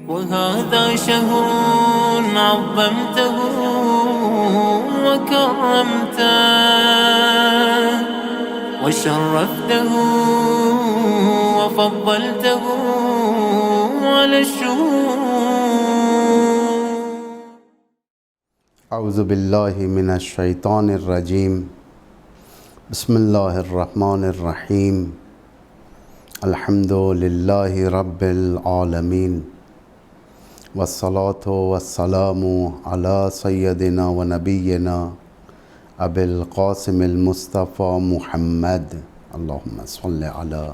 وهذا شهر عظمته وكرمته وشرفته وفضلته على الشهور. اعوذ باللہ من الشیطان الرجیم. بسم اللہ الرحمن الرحیم. الحمد للہ رب العالمین والصلاة والسلام علی سیدنا و نبینا ابی القاسم المصطفى محمد. اللہم صل علی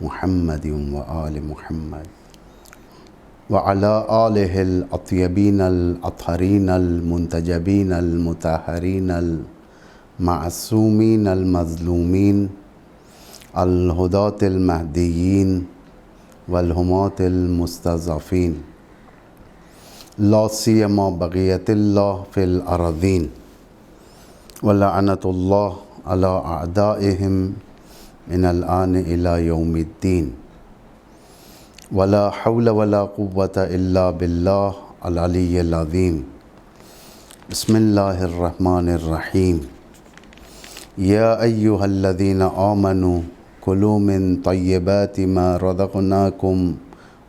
محمد و آل محمد وعلى آلہ الاطیبین الاطہرین المنتجبین المطہرین المعصومین المظلومین الہداة المہدیین والہماة المستضعفین لا سیما بقیت اللہ فی الارضین ولعنت اللہ علی اعدائہم من الآن الی یوم الدین ولا حول ولا قوة الا باللہ العلی العظیم. بسم اللہ الرحمن الرحیم. یا ایہا الذین آمنوا کلوا من طیبات ما رزقناکم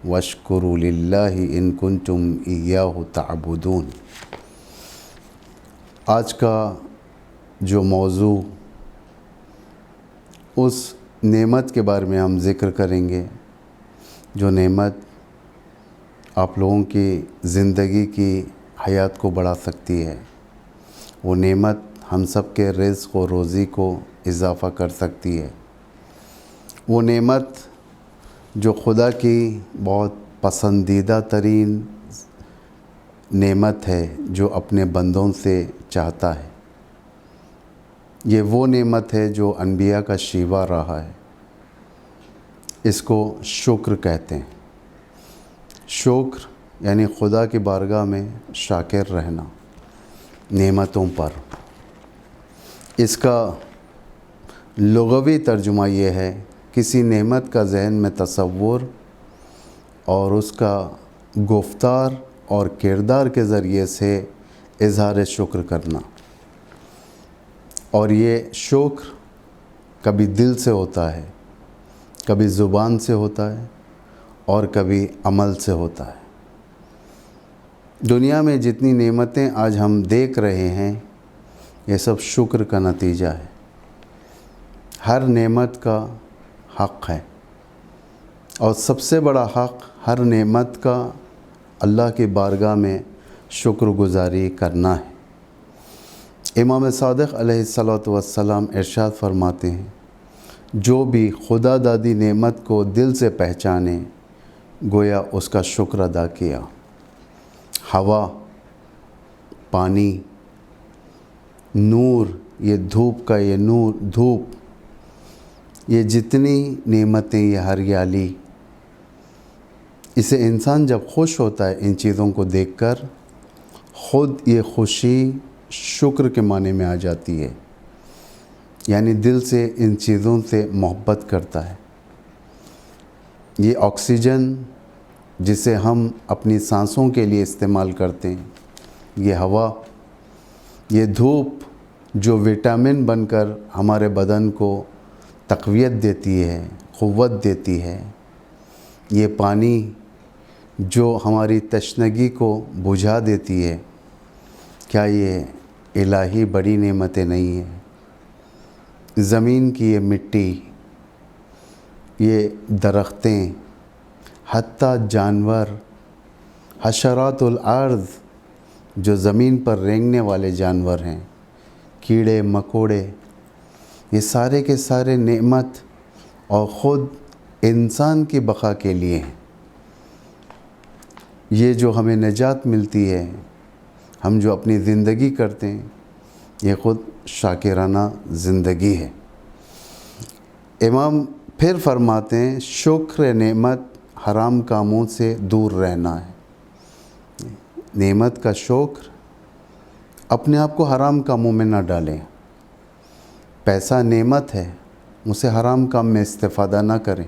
واشکروا للہ ان کنتم ایاہ تعبدون. آج کا جو موضوع اس نعمت کے بارے میں ہم ذکر کریں گے جو نعمت آپ لوگوں کی زندگی کی حیات کو بڑھا سکتی ہے. وہ نعمت ہم سب کے رزق و روزی کو اضافہ کر سکتی ہے. وہ نعمت جو خدا کی بہت پسندیدہ ترین نعمت ہے جو اپنے بندوں سے چاہتا ہے. یہ وہ نعمت ہے جو انبیاء کا شیوا رہا ہے. اس کو شکر کہتے ہیں. شکر یعنی خدا کی بارگاہ میں شاکر رہنا نعمتوں پر. اس کا لغوی ترجمہ یہ ہے کسی نعمت کا ذہن میں تصور اور اس کا گفتار اور کردار کے ذریعے سے اظہار شکر کرنا. اور یہ شکر کبھی دل سے ہوتا ہے, کبھی زبان سے ہوتا ہے اور کبھی عمل سے ہوتا ہے. دنیا میں جتنی نعمتیں آج ہم دیکھ رہے ہیں یہ سب شکر کا نتیجہ ہے. ہر نعمت کا حق ہے اور سب سے بڑا حق ہر نعمت کا اللہ کی بارگاہ میں شکر گزاری کرنا ہے. امام صادق علیہ السلام ارشاد فرماتے ہیں جو بھی خدا دادی نعمت کو دل سے پہچانے گویا اس کا شکر ادا کیا. ہوا, پانی, نور, یہ دھوپ کا یہ نور, دھوپ, یہ جتنی نعمتیں, یہ ہریالی, اسے انسان جب خوش ہوتا ہے ان چیزوں کو دیکھ کر خود یہ خوشی شکر کے معنی میں آ جاتی ہے. یعنی دل سے ان چیزوں سے محبت کرتا ہے. یہ آکسیجن جسے ہم اپنی سانسوں کے لیے استعمال کرتے ہیں, یہ ہوا, یہ دھوپ جو وٹامن بن کر ہمارے بدن کو تقویت دیتی ہے, قوت دیتی ہے, یہ پانی جو ہماری تشنگی کو بجھا دیتی ہے. کیا یہ الہی بڑی نعمتیں نہیں ہیں؟ زمین کی یہ مٹی, یہ درختیں, حتیٰ جانور, حشرات الارض جو زمین پر رینگنے والے جانور ہیں, کیڑے مکوڑے, یہ سارے کے سارے نعمت اور خود انسان کی بقا کے لیے ہیں. یہ جو ہمیں نجات ملتی ہے, ہم جو اپنی زندگی کرتے ہیں, یہ خود شاکرانہ زندگی ہے. امام پھر فرماتے ہیں شکر نعمت حرام کاموں سے دور رہنا ہے. نعمت کا شکر اپنے آپ کو حرام کاموں میں نہ ڈالیں. پیسہ نعمت ہے, اسے حرام کام میں استفادہ نہ کریں.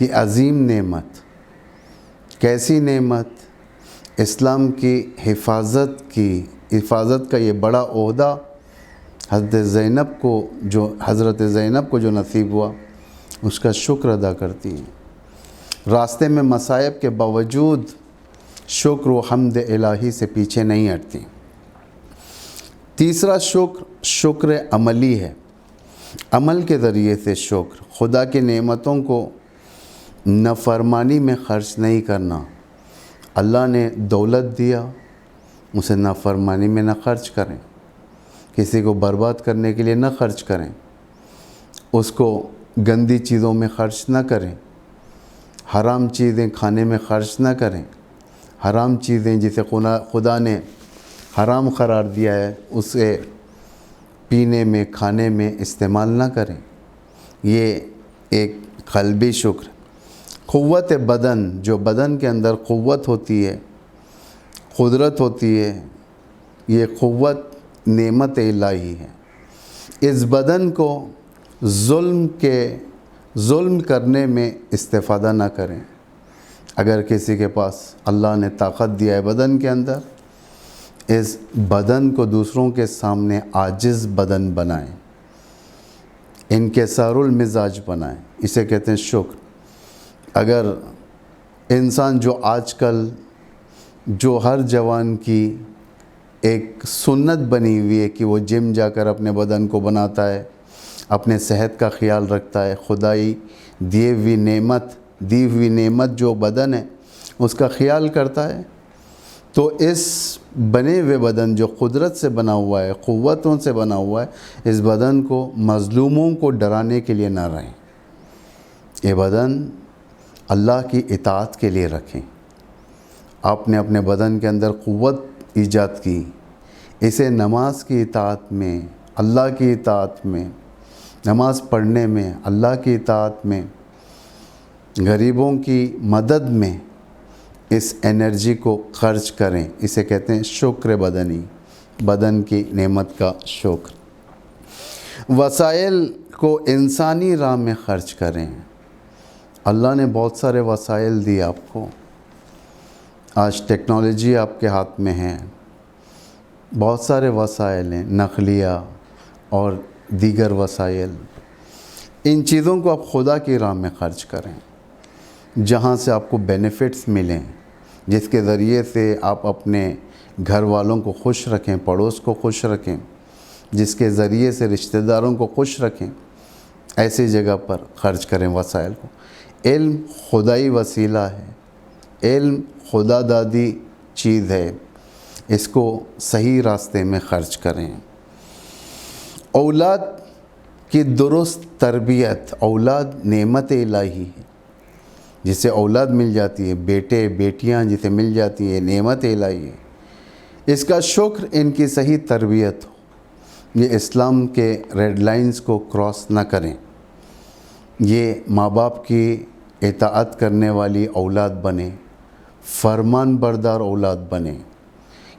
یہ عظیم نعمت، کیسی نعمت؟ اسلام کی حفاظت کا یہ بڑا عہدہ حضرت زینب کو جو نصیب ہوا، اس کا شکر ادا کرتی ہیں۔ راستے میں مصائب کے باوجود شکر و حمد الہی سے پیچھے نہیں ہٹتی۔ تیسرا شکر عملی ہے، عمل کے ذریعے سے شکر، خدا کی نعمتوں کو نافرمانی میں خرچ نہیں کرنا۔ اللہ نے دولت دیا، اسے نافرمانی میں نہ خرچ کریں، کسی کو برباد کرنے کے لیے نہ خرچ کریں، اس کو گندی چیزوں میں خرچ نہ کریں، حرام چیزیں کھانے میں خرچ نہ کریں، حرام چیزیں جسے خدا نے حرام قرار دیا ہے اسے پینے میں کھانے میں استعمال نہ کریں۔ یہ ایک قلبی شکر۔ قوت بدن، جو بدن کے اندر قوت ہوتی ہے، قدرت ہوتی ہے، یہ قوت نعمت الہی ہے۔ اس بدن کو ظلم کرنے میں استفادہ نہ کریں۔ اگر کسی کے پاس اللہ نے طاقت دیا ہے بدن کے اندر، اس بدن کو دوسروں کے سامنے عاجز بدن بنائیں، انکسار المزاج بنائیں، اسے کہتے ہیں شکر۔ اگر انسان جو آج کل جو ہر جوان کی ایک سنت بنی ہوئی ہے کہ وہ جم جا کر اپنے بدن کو بناتا ہے، اپنے صحت کا خیال رکھتا ہے، خدائی دی ہوئی نعمت جو بدن ہے اس کا خیال کرتا ہے، تو اس بنے ہوئے بدن جو قدرت سے بنا ہوا ہے، قوتوں سے بنا ہوا ہے، اس بدن کو مظلوموں کو ڈرانے کے لیے نہ رہیں۔ یہ بدن اللہ کی اطاعت کے لیے رکھیں۔ آپ نے اپنے بدن کے اندر قوت ایجاد کی، اسے نماز کی اطاعت میں، اللہ کی اطاعت میں، نماز پڑھنے میں، اللہ کی اطاعت میں، غریبوں کی مدد میں اس انرجی کو خرچ کریں۔ اسے کہتے ہیں شکر بدنی، بدن کی نعمت کا شکر۔ وسائل کو انسانی راہ میں خرچ کریں۔ اللہ نے بہت سارے وسائل دیے آپ کو، آج ٹیکنالوجی آپ کے ہاتھ میں ہے، بہت سارے وسائل ہیں، نقلیہ اور دیگر وسائل۔ ان چیزوں کو آپ خدا کی راہ میں خرچ کریں، جہاں سے آپ کو بینیفٹس ملیں، جس کے ذریعے سے آپ اپنے گھر والوں کو خوش رکھیں، پڑوس کو خوش رکھیں، جس کے ذریعے سے رشتہ داروں کو خوش رکھیں، ایسی جگہ پر خرچ کریں وسائل کو۔ علم خدائی وسیلہ ہے، علم خدا دادی چیز ہے، اس کو صحیح راستے میں خرچ کریں۔ اولاد کی درست تربیت، اولاد نعمت الہی ہے، جسے اولاد مل جاتی ہے، بیٹے بیٹیاں جسے مل جاتی ہیں، نعمت الہی ہے۔ اس کا شکر ان کی صحیح تربیت ہو۔ یہ اسلام کے ریڈ لائنز کو کراس نہ کریں، یہ ماں باپ کی اطاعت کرنے والی اولاد بنے، فرمان بردار اولاد بنے،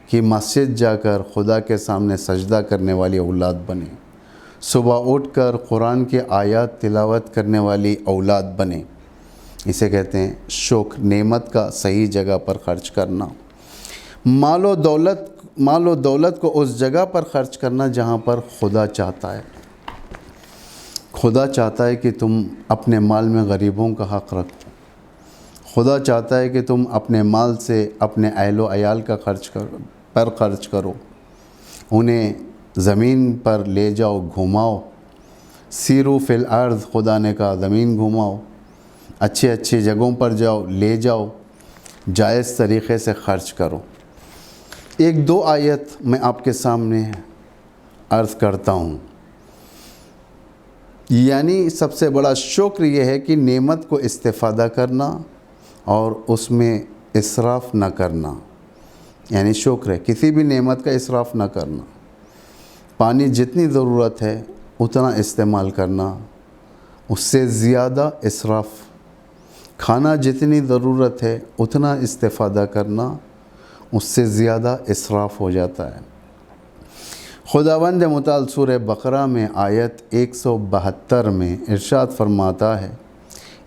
کہ مسجد جا کر خدا کے سامنے سجدہ کرنے والی اولاد بنے، صبح اٹھ کر قرآن کی آیات تلاوت کرنے والی اولاد بنے۔ اسے کہتے ہیں شکر، نعمت کا صحیح جگہ پر خرچ کرنا۔ مال و دولت کو اس جگہ پر خرچ کرنا جہاں پر خدا چاہتا ہے۔ خدا چاہتا ہے کہ تم اپنے مال میں غریبوں کا حق رکھو، خدا چاہتا ہے کہ تم اپنے مال سے اپنے اہل و عیال کا خرچ کرو، انہیں زمین پر لے جاؤ، گھماؤ، سیرو فی الارض، خدا نے کہا زمین گھماؤ، اچھی جگہوں پر جاؤ، لے جاؤ، جائز طریقے سے خرچ کرو۔ ایک دو آیت میں آپ کے سامنے عرض کرتا ہوں۔ یعنی سب سے بڑا شکر یہ ہے کہ نعمت کو استفادہ کرنا اور اس میں اسراف نہ کرنا، یعنی شکر ہے کسی بھی نعمت کا اسراف نہ کرنا۔ پانی جتنی ضرورت ہے اتنا استعمال کرنا، اس سے زیادہ اسراف، کھانا جتنی ضرورت ہے اتنا استفادہ کرنا، اس سے زیادہ اسراف ہو جاتا ہے۔ خداوند متعال سورہ بقرہ میں آیت 172 میں ارشاد فرماتا ہے،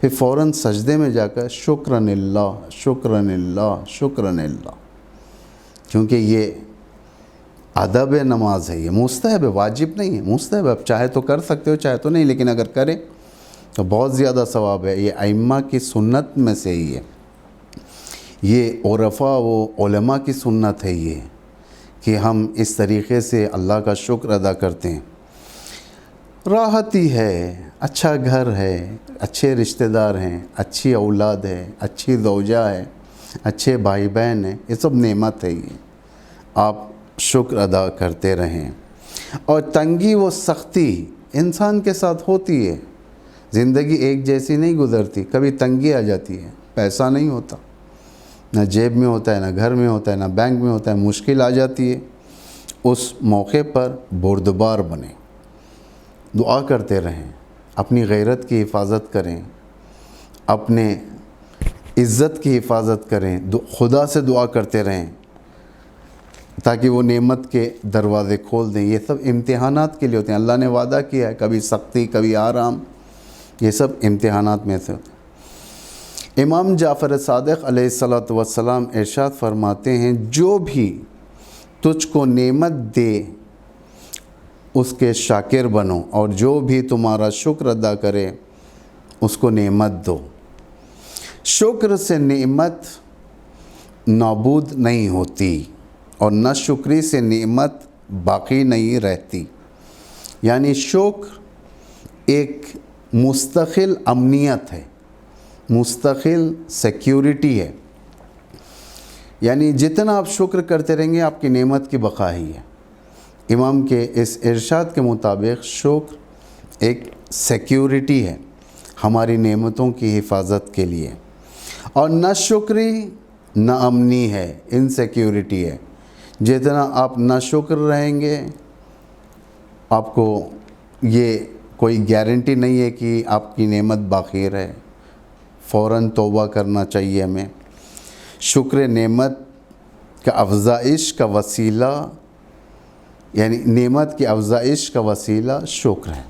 پھر فوراً سجدے میں جا کر شکرن اللہ شکرن اللہ شکرن اللہ، کیونکہ یہ ادب نماز ہے، یہ مستحب ہے، واجب نہیں ہے، مستحب ہے۔ اب چاہے تو کر سکتے ہو، چاہے تو نہیں، لیکن اگر کریں تو بہت زیادہ ثواب ہے۔ یہ ائمہ کی سنت میں سے ہی ہے، یہ عرفاء و علماء کی سنت ہے یہ، کہ ہم اس طریقے سے اللہ کا شکر ادا کرتے ہیں۔ راحتی ہے، اچھا گھر ہے، اچھے رشتہ دار ہیں، اچھی اولاد ہے، اچھی زوجہ ہے، اچھے بھائی بہن ہیں، یہ سب نعمت ہے یہ، آپ شکر ادا کرتے رہیں۔ اور تنگی و سختی انسان کے ساتھ ہوتی ہے، زندگی ایک جیسی نہیں گزرتی، کبھی تنگی آ جاتی ہے، پیسہ نہیں ہوتا، نہ جیب میں ہوتا ہے، نہ گھر میں ہوتا ہے، نہ بینک میں ہوتا ہے، مشکل آ جاتی ہے۔ اس موقع پر بردبار بنیں، دعا کرتے رہیں، اپنی غیرت کی حفاظت کریں، اپنے عزت کی حفاظت کریں، خدا سے دعا کرتے رہیں تاکہ وہ نعمت کے دروازے کھول دیں۔ یہ سب امتحانات کے لیے ہوتے ہیں، اللہ نے وعدہ کیا ہے، کبھی سختی کبھی آرام، یہ سب امتحانات میں سے ہوتے ہیں۔ امام جعفر صادق علیہ السلام ارشاد فرماتے ہیں، جو بھی تجھ کو نعمت دے اس کے شاکر بنو، اور جو بھی تمہارا شکر ادا کرے اس کو نعمت دو۔ شکر سے نعمت نابود نہیں ہوتی، اور نہ شکری سے نعمت باقی نہیں رہتی۔ یعنی شکر ایک مستقل امنیت ہے، مستقل سیکیورٹی ہے، یعنی جتنا آپ شکر کرتے رہیں گے آپ کی نعمت کی بقا ہی ہے۔ امام کے اس ارشاد کے مطابق شکر ایک سیکیورٹی ہے ہماری نعمتوں کی حفاظت کے لیے، اور نہ شکری نہ امنی ہے، انسیکیورٹی ہے۔ جتنا آپ نہ شکر رہیں گے آپ کو یہ کوئی گارنٹی نہیں ہے کہ آپ کی نعمت باقی رہے، فوراً توبہ کرنا چاہیے ہمیں۔ شکر نعمت کا افزائش کا وسیلہ، یعنی نعمت کی افزائش کا وسیلہ شکر ہے،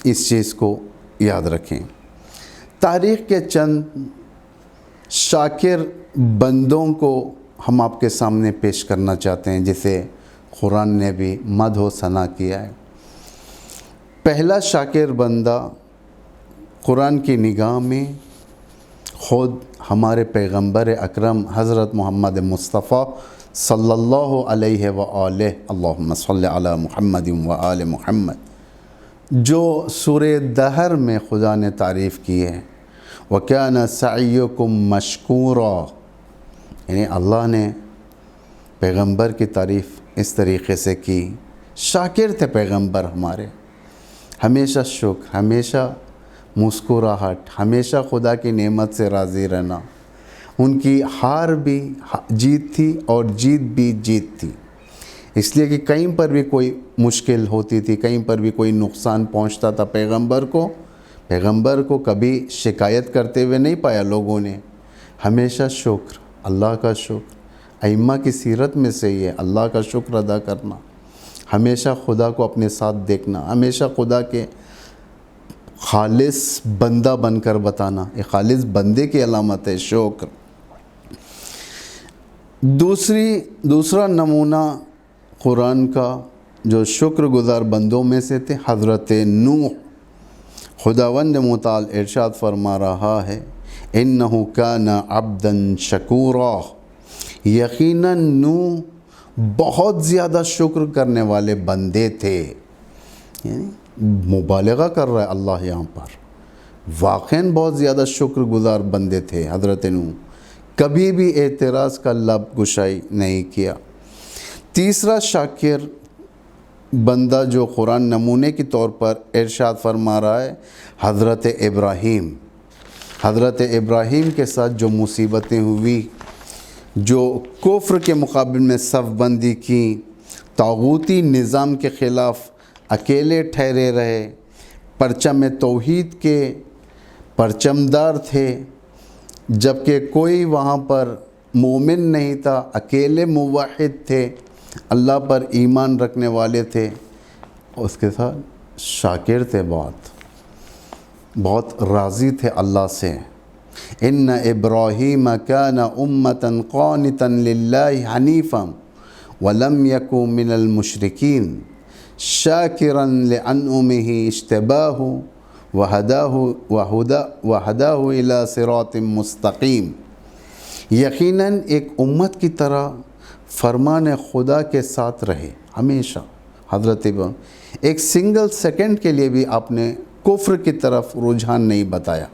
اس چیز کو یاد رکھیں۔ تاریخ کے چند شاکر بندوں کو ہم آپ کے سامنے پیش کرنا چاہتے ہیں، جسے قرآن نے بھی مدح و ثنا کیا ہے۔ پہلا شاکر بندہ قرآن کی نگاہ میں خود ہمارے پیغمبر اکرم حضرت محمد مصطفیٰ صلی اللہ علیہ وآلہ، اللہم صلی علی محمد وآل محمد، جو سورہ دہر میں خدا نے تعریف کی ہے، وَكَانَ سَعْيُكُمْ مَشْكُورًا، یعنی اللہ نے پیغمبر کی تعریف اس طریقے سے کی۔ شاکر تھے پیغمبر ہمارے، ہمیشہ شکر، ہمیشہ مسکراہٹ، ہمیشہ خدا کی نعمت سے راضی رہنا۔ ان کی ہار بھی جیت تھی اور جیت بھی جیت تھی، اس لیے کہ کہیں پر بھی کوئی مشکل ہوتی تھی، کہیں پر بھی کوئی نقصان پہنچتا تھا پیغمبر کو کبھی شکایت کرتے ہوئے نہیں پایا لوگوں نے، ہمیشہ شکر، اللہ کا شکر۔ ائمہ کی سیرت میں سے یہ اللہ کا شکر ادا کرنا، ہمیشہ خدا کو اپنے ساتھ دیکھنا، ہمیشہ خدا کے خالص بندہ بن کر بتانا، ایک خالص بندے کی علامت ہے شکر۔ دوسرا نمونہ قرآن کا جو شکر گزار بندوں میں سے تھے، حضرت نوح۔ خداوند متعال ارشاد فرما رہا ہے، اِنَّهُ كَانَ عَبْدًا شَكُورًا، یقیناً نوح بہت زیادہ شکر کرنے والے بندے تھے۔ یعنی مبالغہ کر رہا ہے اللہ یہاں پر، واقعاً بہت زیادہ شکر گزار بندے تھے حضرت نوح، کبھی بھی اعتراض کا لب گشائی نہیں کیا۔ تیسرا شاکر بندہ جو قرآن نمونے کے طور پر ارشاد فرما رہا ہے، حضرت ابراہیم۔ حضرت ابراہیم کے ساتھ جو مصیبتیں ہوئی، جو کفر کے مقابل میں صف بندی کی، طاغوتی نظام کے خلاف اکیلے ٹھہرے رہے، پرچم توحید کے پرچمدار تھے، جبکہ کوئی وہاں پر مومن نہیں تھا، اکیلے موحد تھے، اللہ پر ایمان رکھنے والے تھے، اس کے ساتھ شاکر تھے بہت۔ بہت راضی تھے اللہ سے. ان ابراہیم کان امۃ قانتا للہ حنیفا ولم یک من المشرکین شاکرا لانعمہ اجتباہ وہداہ الی صراط مستقیم. یقیناً ایک امت کی طرح فرمان خدا کے ساتھ رہے ہمیشہ. حضرت ایک سنگل سیکنڈ کے لیے بھی آپ نے کفر کی طرف رجحان نہیں بتایا،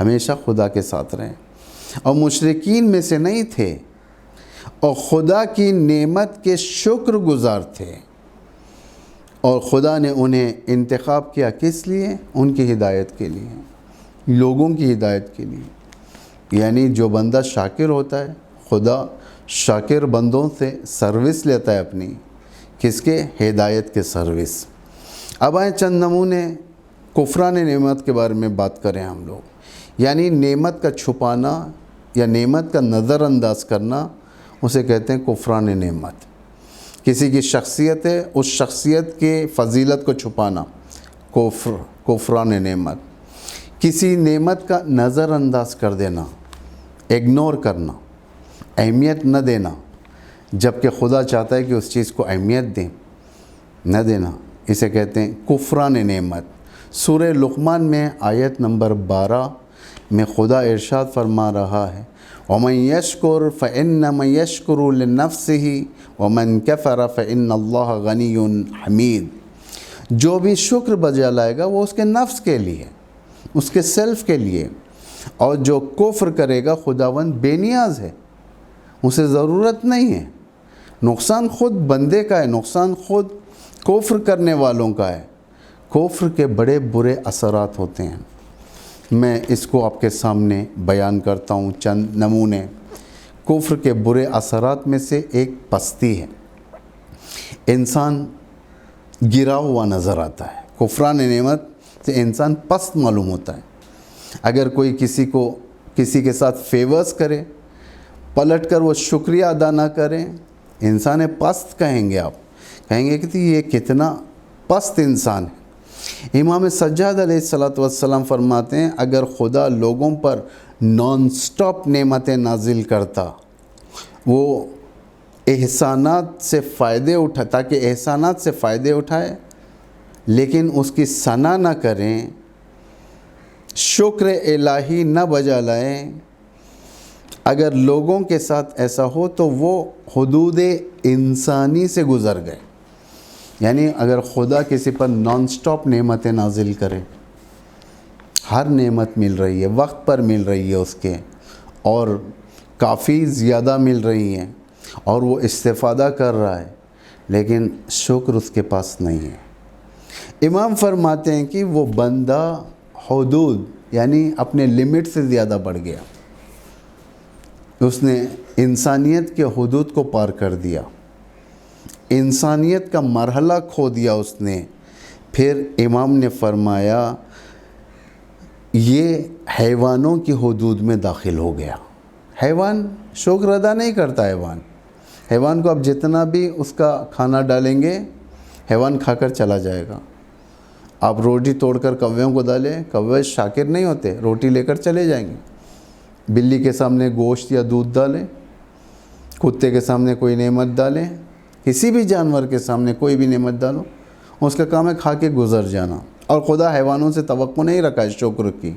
ہمیشہ خدا کے ساتھ رہے اور مشرکین میں سے نہیں تھے، اور خدا کی نعمت کے شکر گزار تھے. اور خدا نے انہیں انتخاب کیا کس لیے؟ ان کی ہدایت کے لیے، لوگوں کی ہدایت کے لیے. یعنی جو بندہ شاکر ہوتا ہے، خدا شاکر بندوں سے سروس لیتا ہے اپنی. کس کے؟ ہدایت کے سروس. اب آئیں چند نمونے کفران نعمت کے بارے میں بات کریں ہم لوگ. یعنی نعمت کا چھپانا یا نعمت کا نظر انداز کرنا، اسے کہتے ہیں کفران نعمت. کسی کی شخصیت ہے، اس شخصیت کے فضیلت کو چھپانا، کفران نعمت. کسی نعمت کا نظر انداز کر دینا، اگنور کرنا، اہمیت نہ دینا، جبکہ خدا چاہتا ہے کہ اس چیز کو اہمیت دیں، نہ دینا، اسے کہتے ہیں کفران نعمت. سورہ لقمان میں آیت نمبر 12 میں خدا ارشاد فرما رہا ہے وَمَن يَشْكُرْ فَإِنَّمَا يَشْكُرُ لِنَفْسِهِ وَمَن كَفَرَ فَإِنَّ اللَّهَ غَنِيٌّ حَمِيدٌ. جو بھی شکر بجا لائے گا وہ اس کے نفس کے لیے، اس کے سیلف کے لیے، اور جو کفر کرے گا خداوند بے نیاز ہے، اسے ضرورت نہیں ہے. نقصان خود بندے کا ہے، نقصان خود کفر کرنے والوں کا ہے. کفر کے بڑے برے اثرات ہوتے ہیں. میں اس کو آپ کے سامنے بیان کرتا ہوں چند نمونے. کفر کے برے اثرات میں سے ایک پستی ہے. انسان گرا ہوا نظر آتا ہے. کفران نعمت سے انسان پست معلوم ہوتا ہے. اگر کوئی کسی کے ساتھ فیورز کرے، پلٹ کر وہ شکریہ ادا نہ کریں، انسان پست کہیں گے. آپ کہیں گے کہ یہ کتنا پست انسان ہے. امام سجاد علیہ السلام فرماتے ہیں اگر خدا لوگوں پر نان سٹاپ نعمتیں نازل کرتا، وہ احسانات سے فائدے تاکہ احسانات سے فائدے اٹھائے لیکن اس کی ثنا نہ کریں، شکر الہی نہ بجا لائیں، اگر لوگوں کے ساتھ ایسا ہو تو وہ حدود انسانی سے گزر گئے. یعنی اگر خدا کسی پر نان سٹاپ نعمتیں نازل کرے، ہر نعمت مل رہی ہے، وقت پر مل رہی ہے اس کے، اور کافی زیادہ مل رہی ہیں، اور وہ استفادہ کر رہا ہے، لیکن شکر اس کے پاس نہیں ہے. امام فرماتے ہیں کہ وہ بندہ حدود یعنی اپنے لمٹ سے زیادہ بڑھ گیا، اس نے انسانیت کے حدود کو پار کر دیا، انسانیت کا مرحلہ کھو دیا اس نے. پھر امام نے فرمایا یہ حیوانوں کی حدود میں داخل ہو گیا. حیوان شکر ادا نہیں کرتا. حیوان کو آپ جتنا بھی اس کا کھانا ڈالیں گے، حیوان کھا کر چلا جائے گا. آپ روٹی توڑ کر کووں کو ڈالیں، کوے شاکر نہیں ہوتے، روٹی لے کر چلے جائیں گے. بلی کے سامنے گوشت یا دودھ ڈالیں، کتے کے سامنے کوئی نعمت ڈالیں، کسی بھی جانور کے سامنے کوئی بھی نعمت ڈالو، اس کا کام ہے کھا کے گزر جانا. اور خدا حیوانوں سے توقع نہیں رکھا ہے شکر کی.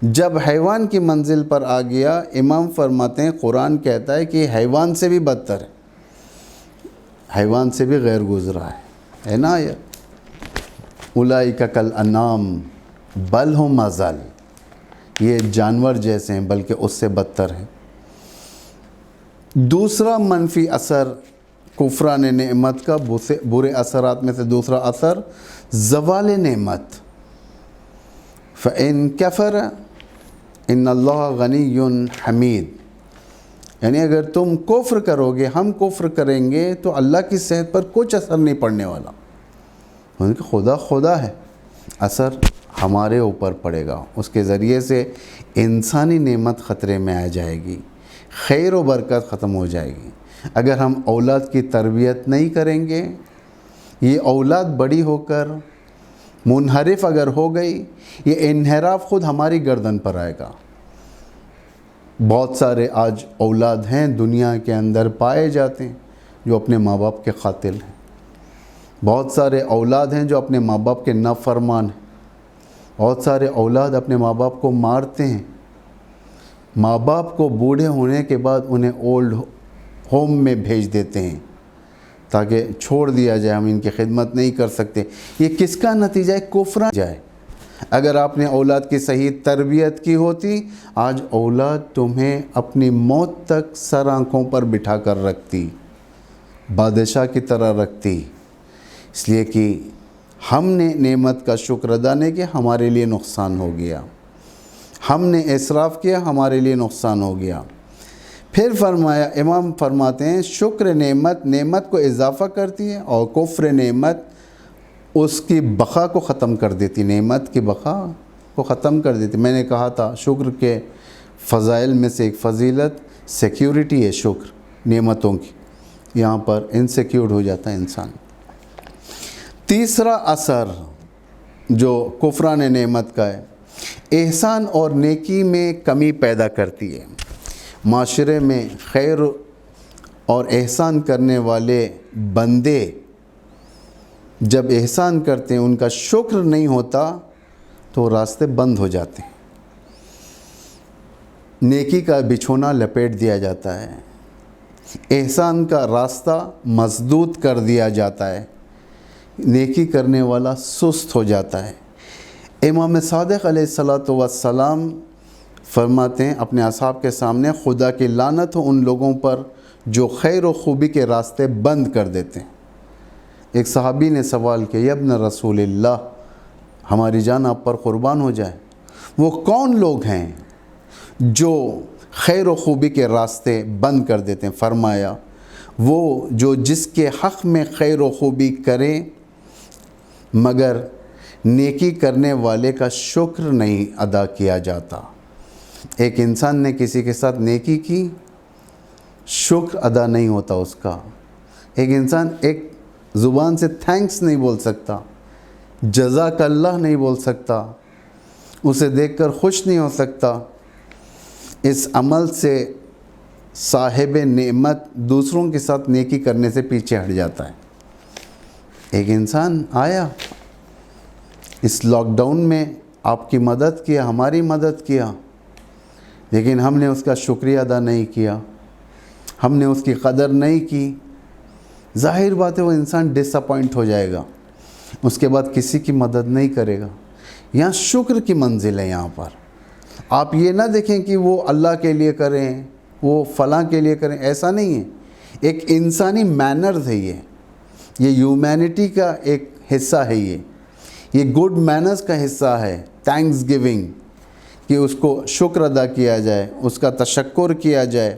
جب حیوان کی منزل پر آ گیا، امام فرماتے ہیں قرآن کہتا ہے کہ حیوان سے بھی بدتر ہے، حیوان سے بھی غیر گزرا ہے نا. اولئک کالانعام بل ہم اضل، یہ جانور جیسے ہیں بلکہ اس سے بدتر ہیں. دوسرا منفی اثر کفران نعمت کا، برے اثرات میں سے دوسرا اثر زوال نعمت. فَإِن كَفَرَ إِنَّ اللَّهَ غَنِيٌّ حَمِيدٌ. یعنی اگر تم کفر کرو گے، ہم کفر کریں گے تو اللہ کی صحت پر کچھ اثر نہیں پڑنے والا. خدا ہے، اثر ہمارے اوپر پڑے گا. اس کے ذریعے سے انسانی نعمت خطرے میں آ جائے گی، خیر و برکت ختم ہو جائے گی. اگر ہم اولاد کی تربیت نہیں کریں گے، یہ اولاد بڑی ہو کر منحرف اگر ہو گئی، یہ انحراف خود ہماری گردن پر آئے گا۔ بہت سارے آج اولاد ہیں دنیا کے اندر پائے جاتے ہیں جو اپنے ماں باپ کے قاتل ہیں، بہت سارے اولاد ہیں جو اپنے ماں باپ کے نافرمان ہیں، بہت سارے اولاد اپنے ماں باپ کو مارتے ہیں، ماں باپ کو بوڑھے ہونے کے بعد انہیں اولڈ ہوم میں بھیج دیتے ہیں تاکہ چھوڑ دیا جائے، ہم ان کی خدمت نہیں کر سکتے۔ یہ کس کا نتیجہ ہے؟ کفر جائے۔ اگر آپ نے اولاد کی صحیح تربیت کی ہوتی، آج اولاد تمہیں اپنی موت تک سر آنکھوں پر بٹھا کر رکھتی، بادشاہ کی طرح رکھتی، اس لیے کہ ہم نے نعمت کا شکر ادا نہیں کیا، ہمارے لیے نقصان ہو گیا، ہم نے اسراف کیا، ہمارے لیے نقصان ہو گیا۔ پھر فرمایا، امام فرماتے ہیں شکر نعمت کو اضافہ کرتی ہے، اور کفر نعمت اس کی بقا کو ختم کر دیتی، نعمت کی بقا کو ختم کر دیتی۔ میں نے کہا تھا شکر کے فضائل میں سے ایک فضیلت سیکیورٹی ہے، شکر نعمتوں کی، یہاں پر انسیکیورڈ ہو جاتا ہے انسان۔ تیسرا اثر جو کفران نعمت کا ہے، احسان اور نیکی میں کمی پیدا کرتی ہے۔ معاشرے میں خیر اور احسان کرنے والے بندے جب احسان کرتے ہیں، ان کا شکر نہیں ہوتا تو راستے بند ہو جاتے ہیں، نیکی کا بچھونا لپیٹ دیا جاتا ہے، احسان کا راستہ مسدود کر دیا جاتا ہے، نیکی کرنے والا سست ہو جاتا ہے۔ امام صادق علیہ السلام فرماتے ہیں اپنے اصحاب کے سامنے، خدا کی لعنت ہو ان لوگوں پر جو خیر و خوبی کے راستے بند کر دیتے ہیں۔ ایک صحابی نے سوال کیا، یا ابن رسول اللہ، ہماری جان آپ پر قربان ہو جائے، وہ کون لوگ ہیں جو خیر و خوبی کے راستے بند کر دیتے ہیں؟ فرمایا، وہ جو جس کے حق میں خیر و خوبی کریں مگر نیکی کرنے والے کا شکر نہیں ادا کیا جاتا۔ ایک انسان نے کسی کے ساتھ نیکی کی، شکر ادا نہیں ہوتا اس کا۔ ایک انسان ایک زبان سے تھینکس نہیں بول سکتا، جزاک اللہ نہیں بول سکتا، اسے دیکھ کر خوش نہیں ہو سکتا، اس عمل سے صاحب نعمت دوسروں کے ساتھ نیکی کرنے سے پیچھے ہٹ جاتا ہے۔ ایک انسان آیا اس لاک ڈاؤن میں، آپ کی مدد کیا، ہماری مدد کیا، لیکن ہم نے اس کا شکریہ ادا نہیں کیا، ہم نے اس کی قدر نہیں کی، ظاہر بات ہے وہ انسان ڈس اپوائنٹ ہو جائے گا، اس کے بعد کسی کی مدد نہیں کرے گا۔ یہاں شکر کی منزل ہے۔ یہاں پر آپ یہ نہ دیکھیں کہ وہ اللہ کے لیے کریں، وہ فلاں کے لیے کریں، ایسا نہیں ہے۔ ایک انسانی مینرز ہے، یہ ہیومینٹی کا ایک حصہ ہے، یہ گڈ مینرز کا حصہ ہے، تھینکس گیونگ، کہ اس کو شکر ادا کیا جائے، اس کا تشکر کیا جائے،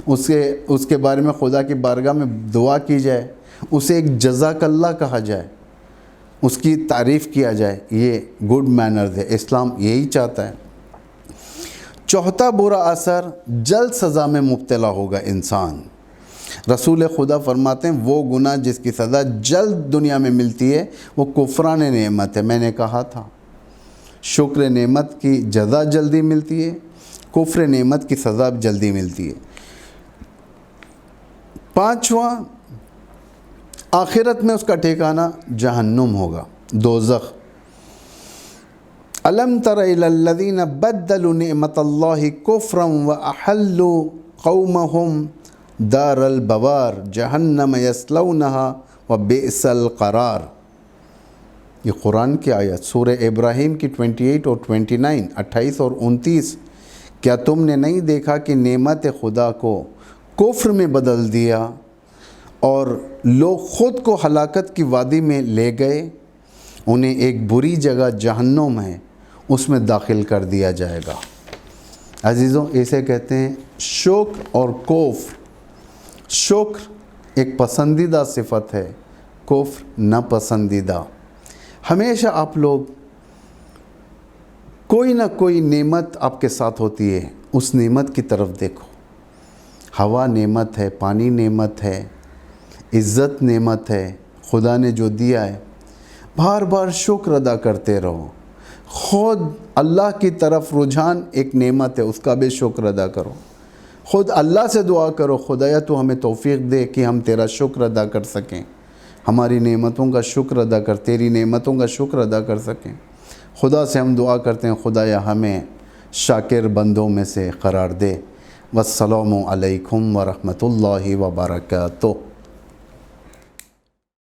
اس کے بارے میں خدا کی بارگاہ میں دعا کی جائے، اسے ایک جزاک اللہ کہا جائے، اس کی تعریف کیا جائے، یہ گڈ مینرز ہے۔ اسلام یہی چاہتا ہے۔ چوتھا برا اثر، جلد سزا میں مبتلا ہوگا انسان۔ رسول خدا فرماتے ہیں وہ گناہ جس کی سزا جلد دنیا میں ملتی ہے وہ کفران نعمت ہے۔ میں نے کہا تھا شکر نعمت کی جزا جلدی ملتی ہے، کفر نعمت کی سزا جلدی ملتی ہے۔ پانچواں، آخرت میں اس کا ٹھکانہ جہنم ہوگا، دوزخ۔ الم تر الی الذین بدلوا نعمت اللہ کفرا واحلوا قومهم دار البوار جہنم یصلونہا وبئس القرار۔ یہ قرآن کی آیت سورہ ابراہیم کی 28 اور 29، 28 اور 29۔ کیا تم نے نہیں دیکھا کہ نعمت خدا کو کفر میں بدل دیا اور لوگ خود کو ہلاکت کی وادی میں لے گئے؟ انہیں ایک بری جگہ جہنم ہے، اس میں داخل کر دیا جائے گا۔ عزیزوں، اسے کہتے ہیں شکر اور کفر۔ شکر ایک پسندیدہ صفت ہے، کفر ناپسندیدہ۔ ہمیشہ آپ لوگ کوئی نہ کوئی نعمت آپ کے ساتھ ہوتی ہے، اس نعمت کی طرف دیکھو۔ ہوا نعمت ہے، پانی نعمت ہے، عزت نعمت ہے، خدا نے جو دیا ہے، بار بار شکر ادا کرتے رہو. خود اللہ کی طرف رجحان ایک نعمت ہے، اس کا بھی شکر ادا کرو. خود اللہ سے دعا کرو، خدایا تو ہمیں توفیق دے کہ ہم تیرا شکر ادا کر سکیں، ہماری نعمتوں کا شکر ادا کر، تیری نعمتوں کا شکر ادا کر سکیں. خدا سے ہم دعا کرتے ہیں خدایا ہمیں شاکر بندوں میں سے قرار دے. والسلام علیکم ورحمۃ اللہ وبرکاتہ.